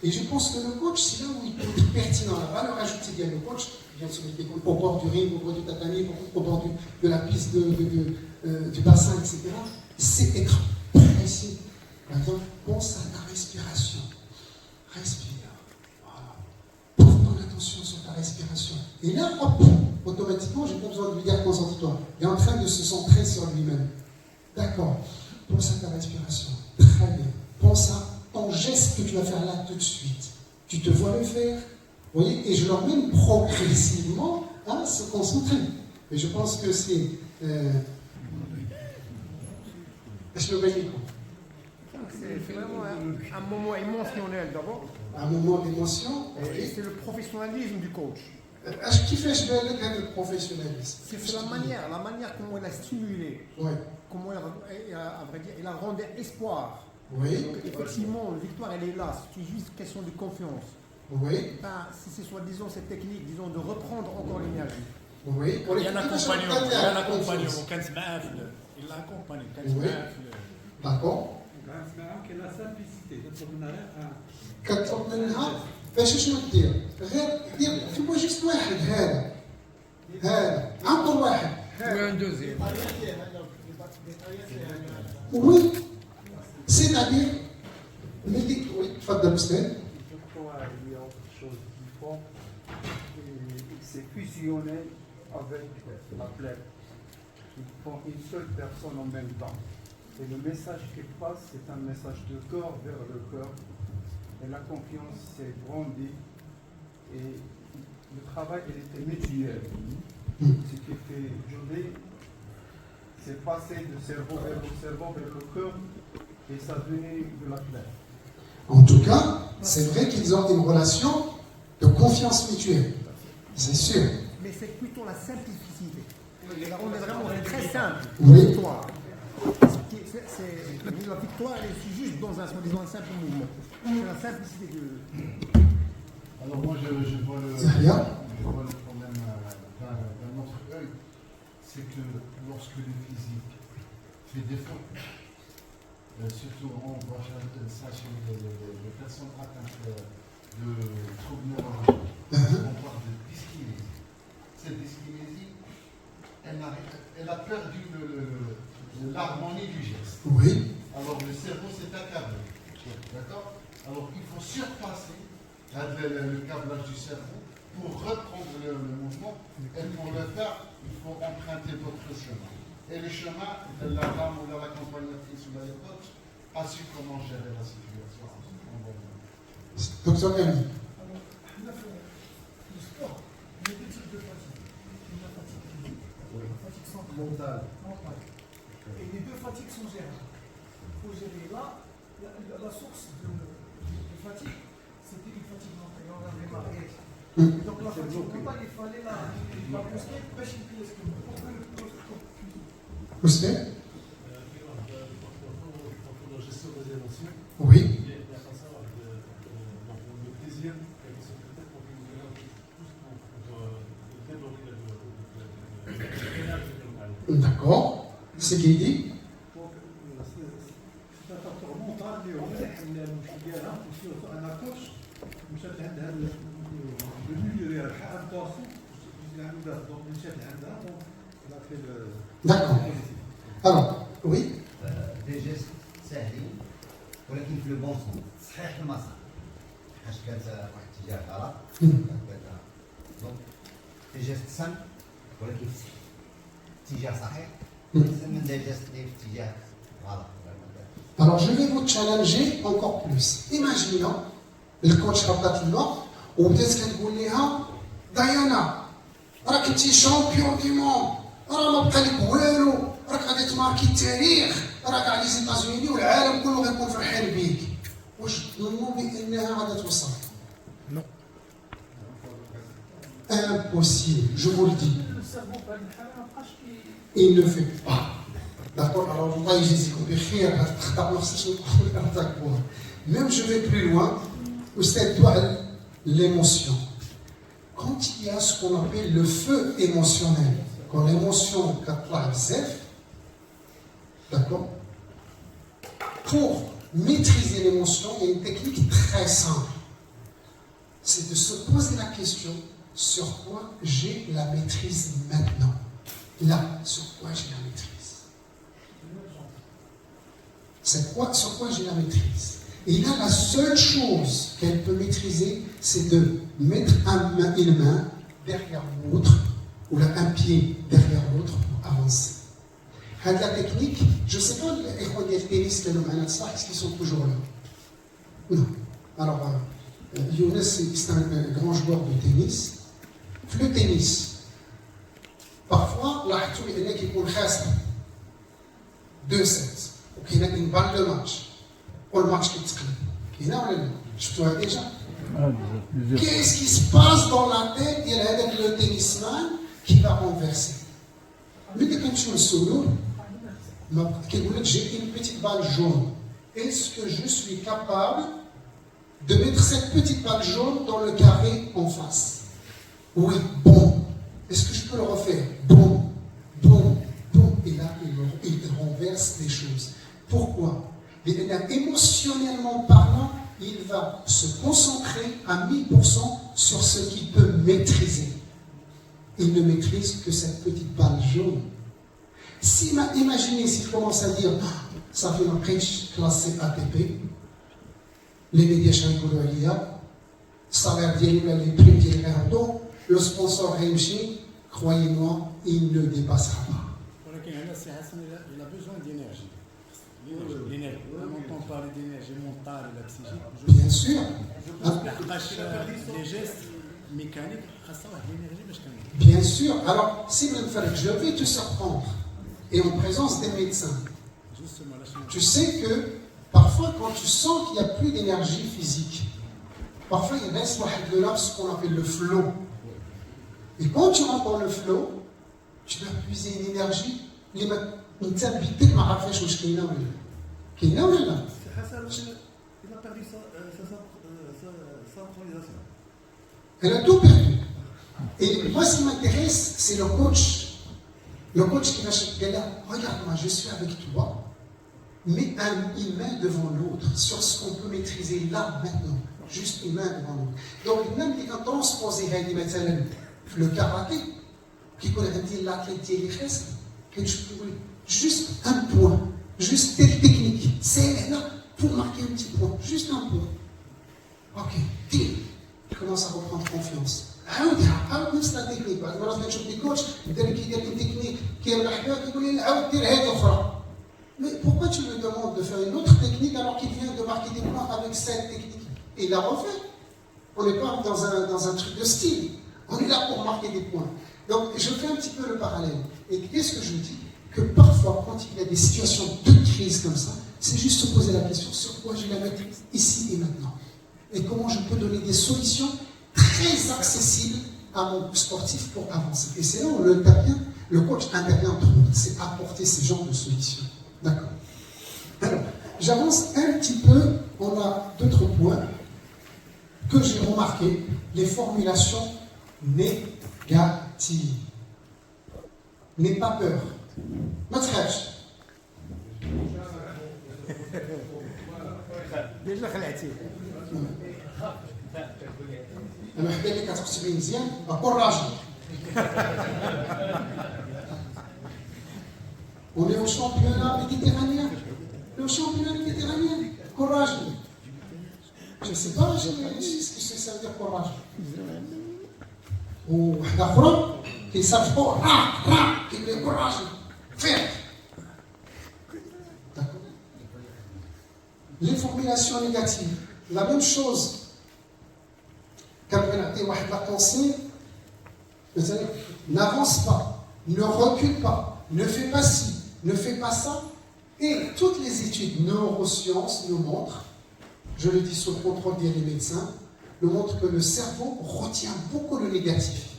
Et je pense que le coach, c'est là où il peut être pertinent. La valeur ajoutée via le coach, bien sûr, au bord du ring, au bord du tatami, au bord de la piste du bassin, etc. C'est être précis. Par exemple, pense à ta respiration. Respire. Voilà. Porte ton attention sur ta respiration. Et là, hop, automatiquement, j'ai pas besoin de lui dire concentre-toi. Il est en train de se centrer sur lui-même. D'accord. Pense à ta respiration. Très bien. Pense à ton geste que tu vas faire là tout de suite. Tu te vois le faire. Vous voyez, et je leur mène progressivement à se concentrer. Et je pense que c'est... C'est vraiment un moment émotionnel d'abord. Un moment d'émotion. Et c'est le professionnalisme du coach. Qui fait le professionnalisme? C'est la manière comment il a stimulé. Oui. Comment à vrai dire, il a rendu espoir. Oui. Donc, effectivement, la victoire, elle est là. C'est juste une question de confiance. Oui. Si c'est soi-disant cette technique, disons, de reprendre encore l'énergie. Oui. Il y a un accompagnement. Il l'accompagne. Oui. D'accord. كاين لا سامبليسيتي كتطلب منها كتطلب منها باش شنو دير؟ غير دير في بوجيكت واحد هذا عنقر واحد. وين دوزيام؟ Oui. C'est-à-dire, oui, تفضل أستاذ. Je crois qu'il y a autre chose qu'il faut, c'est fusionner avec la plaie. Ils font une seule personne en même temps. Et le message qu'ils passent, c'est un message de corps vers le cœur. Et la confiance s'est grandie. Et le travail, il était mutuel. Ce qui fait aujourd'hui, c'est passer du cerveau vers le cœur, et ça devenait de la plaie. En tout cas, c'est vrai qu'ils ont une relation de confiance mutuelle. C'est sûr. Mais c'est plutôt la simplicité. On est vraiment très simple. Oui. Victoire. La victoire, elle est juste dans un simple mouvement. C'est la simplicité de... Alors moi, je vois le problème d'un autre œil. C'est que lorsque le physique fait défaut, surtout on voit ça chez les personnes atteintes de troubles neurologiques, on parle de dyskinésie. Cette dyskinésie, elle a perdu l'harmonie du geste. Oui. Alors D'accord? Alors il faut surpasser le câblage du cerveau pour reprendre le mouvement. Et pour le faire, il faut emprunter d'autres chemins. Et les chemins, la dame ou l'accompagnatrice ou la coach a su comment gérer la situation. Docteur Gagné. Alors, là, le sport, il y a deux types de fatigue. La fatigue physique, la fatigue mentale. Et les deux fatigues sont gérables. Il faut gérer là, la source de fatigue, c'était une fatigue mentale. On a démarré. Donc la fatigue mentale, il fallait la pousser, pêcher le pied. Pour que le corps puisse. Vous savez? Pour la gestion des émotions, Oui. il y a pas ça, le plaisir, c'est peut-être pour plus pour développer D'accord. C'est qui dit? C'est un facteur mental, mais on a un coach, le milieu est un poisson, donc on a fait le. D'accord. Alors, oui. des gestes سهلين ولكن في لو بون سون صحيح المسار حاش كانت واحد الاتجاه غلط دونك دي جيست سامبل ولكن في اتجاه صحيح من دي جيست اللي في اتجاه غلط. Alors, je vais vous challenger encore plus. Imaginons le coach Rabatullah, ou peut-être qu'elle voulait Diana, راك انتي champion du monde, راه ما بقى لك والو, راك غادي تماركي التاريخ, راك على لي زيتازوني والعالم كله غيكون فرحان بيك. واش تظنوا بانها غادي توصل؟ Non. Impossible, je vous le dis. Le cerveau, pas une حالة، ما بقاش Il ne fait pas. D'accord? Alors, الله يجزيكم بخير, هاد الخطأ ما خصنيش نقول أرتكبوه. Même je vais plus loin, c'est l'émotion. Quand il y a ce qu'on appelle le feu émotionnel, quand l'émotion كتطلع بزاف, d'accord? Pour maîtriser l'émotion, il y a une technique très simple. C'est de se poser la question sur quoi j'ai la maîtrise maintenant. Là, sur quoi j'ai la maîtrise. C'est quoi, sur quoi j'ai la maîtrise. Et là, la seule chose qu'elle peut maîtriser, c'est de mettre une main derrière l'autre, ou là, un pied derrière l'autre pour avancer. La technique, je ne sais pas, les tennis, est-ce qu'ils sont toujours là? Non. Alors, Younes, c'est un grand joueur de tennis. Le tennis, parfois, là, il y a qui font 2-7. Il y a une balle de match. Ou le match qui est clé. Il y en a ou je te vois déjà. Qu'est-ce qui se passe dans la tête de le tennisman qui va renverser? Mais quand tu me solo, j'ai une petite balle jaune. Est-ce que je suis capable de mettre cette petite balle jaune dans le carré en face? Oui, bon. Est-ce que je peux le refaire? Bon, bon, bon. Et là, il renverse les choses. Pourquoi? Émotionnellement parlant, il va se concentrer à 1000% sur ce qu'il peut maîtriser. Il ne maîtrise que cette petite balle jaune. Imaginez s'il commence à dire ça fait ma prêche classée ATP, les médias changoulou alia, salaire d'Yéli, les primes d'Yéli, le sponsor Rémchi, croyez-moi, il ne dépassera pas. Il a besoin d'énergie. L'énergie. On entend parler d'énergie mentale et la psychique. Bien sûr. Les gestes mécaniques, l'énergie. Bien sûr. Alors, si je vais te surprendre, et en présence des médecins, tu sais que parfois, quand tu sens qu'il n'y a plus d'énergie physique, parfois il reste ce qu'on appelle le flow. Et quand tu rentres dans le flow, tu dois puiser une énergie. انت بيدك ما عرفاش واش كاينه ولا لا كاينه ولا لا elle a tout perdu. Et moi ce qui m'intéresse c'est le coach qui va dire là regarde-moi je suis avec toi mets une main devant l'autre sur ce qu'on peut maîtriser là maintenant juste une main devant l'autre donc même quand on se pose مثلا في le karaté كيكون عندي l'athlète ديالي خاسر كنشوف juste un point, juste telle technique. C'est là, pour marquer un petit point, juste un point. Ok, deal. Je commence à reprendre confiance. عاود نفس لا تكنيك بعد مرات كنشوف لي كوتش يدير كيدير لي تكنيك كيربح بها كيقول لي عاود دير هذه اخرى. Mais pourquoi tu me demandes de faire une autre technique alors qu'il vient de marquer des points avec cette technique? Et il l'a refait. On n'est pas dans un truc de style. On est là pour marquer des points. Donc je fais un petit peu le parallèle. Et qu'est-ce que je dis? Que parfois, quand il y a des situations de crise comme ça, c'est juste se poser la question sur quoi je vais la mettre ici et maintenant. Et comment je peux donner des solutions très accessibles à mon sportif pour avancer. Et c'est là où le coach intervient entre nous, c'est apporter ces genres de solutions. D'accord. Alors, j'avance un petit peu, on a d'autres points que j'ai remarqués, les formulations négatives. N'aie pas peur. Matrach. أنا حكيت لك كتكتبي مزيان أكون راجل. On est au championnat méditerranéen. Le championnat méditerranéen, courage. Je ne sais pas ce que ça veut dire courage. Ou d'abord, qu'ils savent pas, qu'ils aient courage. Faire. D'accord. Les formulations négatives, la même chose. Quand on a la pensée, n'avance pas, ne recule pas, ne fais pas ci, ne fais pas ça. Et toutes les études neurosciences nous montrent, je le dis sous le contrôle des médecins, nous montrent que le cerveau retient beaucoup le négatif.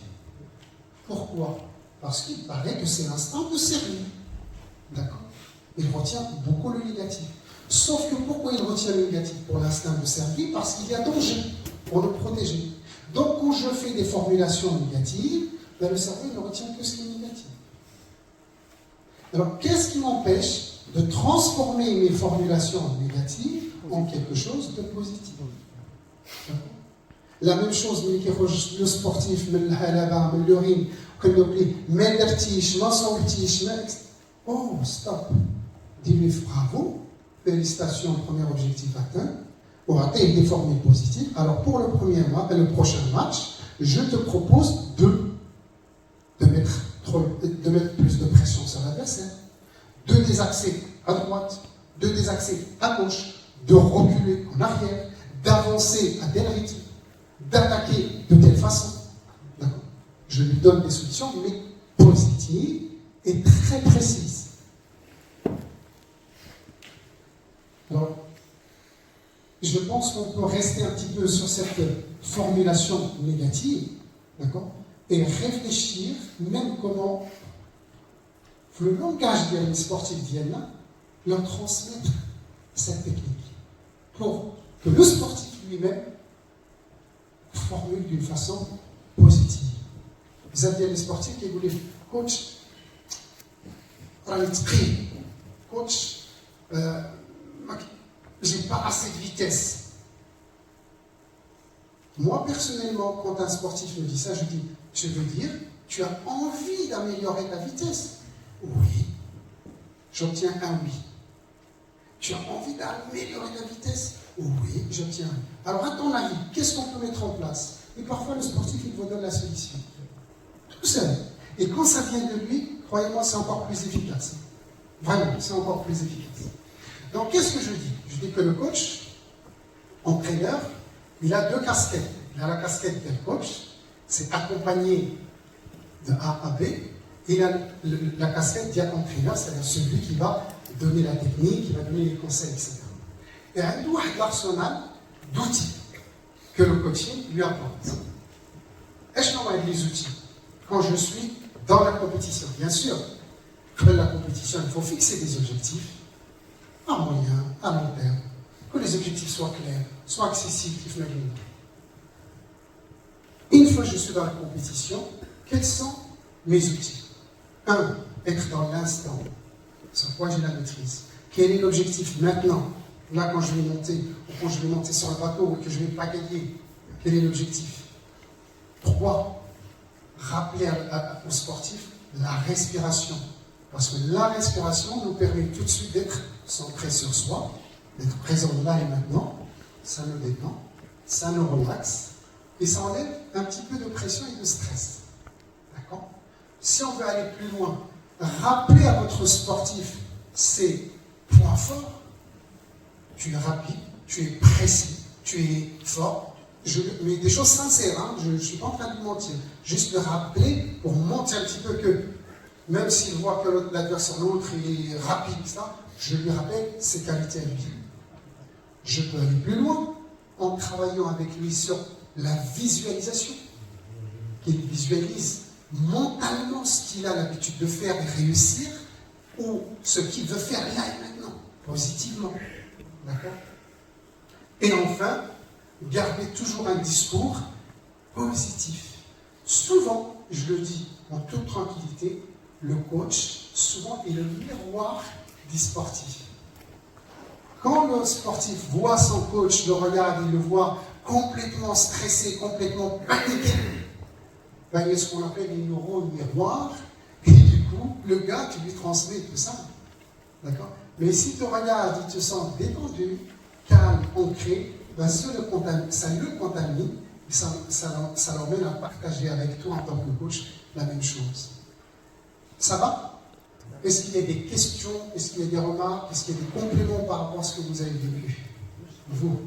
Pourquoi? Parce qu'il paraît que c'est l'instinct de survie. D'accord? Il retient beaucoup le négatif. Sauf que pourquoi il retient le négatif? Pour l'instinct de survie, parce qu'il y a danger, pour le protéger. Donc quand je fais des formulations négatives, ben, le cerveau ne retient que ce qui est négatif. Alors qu'est-ce qui m'empêche de transformer mes formulations négatives en quelque chose de positif? La même chose, le sportif, le ring, oh, stop. Dis-lui bravo, félicitations, premier objectif atteint, ou atteindre des formules positives. Alors pour le prochain match, je te propose de mettre plus de pression sur l'adversaire, de désaxer à droite, de désaxer à gauche, de reculer en arrière, d'avancer à tel rythme, d'attaquer de telle façon. D'accord. Je lui donne des solutions, mais positives et très précises. Alors, je pense qu'on peut rester un petit peu sur cette formulation négative, d'accord, et réfléchir même comment le langage des sportifs viennent là, leur transmettre cette technique pour que le sportif lui-même formule d'une façon positive. Vous aviez les sportifs qui voulaient coach, coach, j'ai pas assez de vitesse. Moi, personnellement, quand un sportif me dit ça, je dis, je veux dire, tu as envie d'améliorer ta vitesse? Oui. J'obtiens un oui. Tu as envie d'améliorer ta vitesse? Oui, j'obtiens un. Alors, à ton avis, qu'est-ce qu'on peut mettre en place? Et parfois, le sportif, il vous donne la solution. Tout seul. Et quand ça vient de lui, croyez-moi, c'est encore plus efficace. Vraiment, c'est encore plus efficace. Donc, qu'est-ce que je dis? Je dis que le coach, entraîneur, il a deux casquettes. Il a la casquette del coach, c'est accompagné de A à B, et il a la casquette d'entraîneur, c'est-à-dire celui qui va donner la technique, qui va donner les conseils, etc. Et il y a un arsenal d'outils que le coaching lui apporte. Est-ce qu'on a les outils? Quand je suis dans la compétition, bien sûr, dans la compétition, il faut fixer des objectifs à moyen, à long terme, que les objectifs soient clairs, soient accessibles. Une fois que je suis dans la compétition, quels sont mes outils? 1. Être dans l'instant, sur quoi j'ai la maîtrise. Quel est l'objectif maintenant? Là, quand je vais monter, ou quand je vais monter sur le bateau et que je ne vais pas gagner, quel est l'objectif? 3. Rappeler aux sportifs la respiration. Parce que la respiration nous permet tout de suite d'être centré sur soi d'être présent là et maintenant, ça nous détend, ça nous relaxe, et ça enlève un petit peu de pression et de stress. D'accord? Si on veut aller plus loin, rappelez à votre sportif ses points forts. Tu es rapide, tu es précis, tu es fort. Mais des choses sincères, hein, je ne suis pas en train de mentir. Juste le rappeler pour montrer un petit peu que, même s'il voit que l'adversaire, l'autre, est rapide, ça, je lui rappelle ses qualités à lui. Je peux aller plus loin en travaillant avec lui sur la visualisation. Qu'il visualise mentalement ce qu'il a l'habitude de faire et réussir, ou ce qu'il veut faire là et maintenant, positivement. D'accord? Et enfin, gardez toujours un discours positif. Souvent, je le dis en toute tranquillité, le coach, souvent, est le miroir du sportif. Quand le sportif voit son coach, le regarde, il le voit complètement stressé, complètement paniqué, ben, il y a ce qu'on appelle les neurones miroirs, et du coup, le gars, tu lui transmets tout ça. D'accord? Mais si tu regardes, il te sent détendu, calme, ancré, ben ça le contamine, et ça l'emmène à partager avec toi en tant que coach la même chose. Ça va? Est-ce qu'il y a des questions? Est-ce qu'il y a des remarques? Est-ce qu'il y a des compléments par rapport à ce que vous avez vécu? Vous?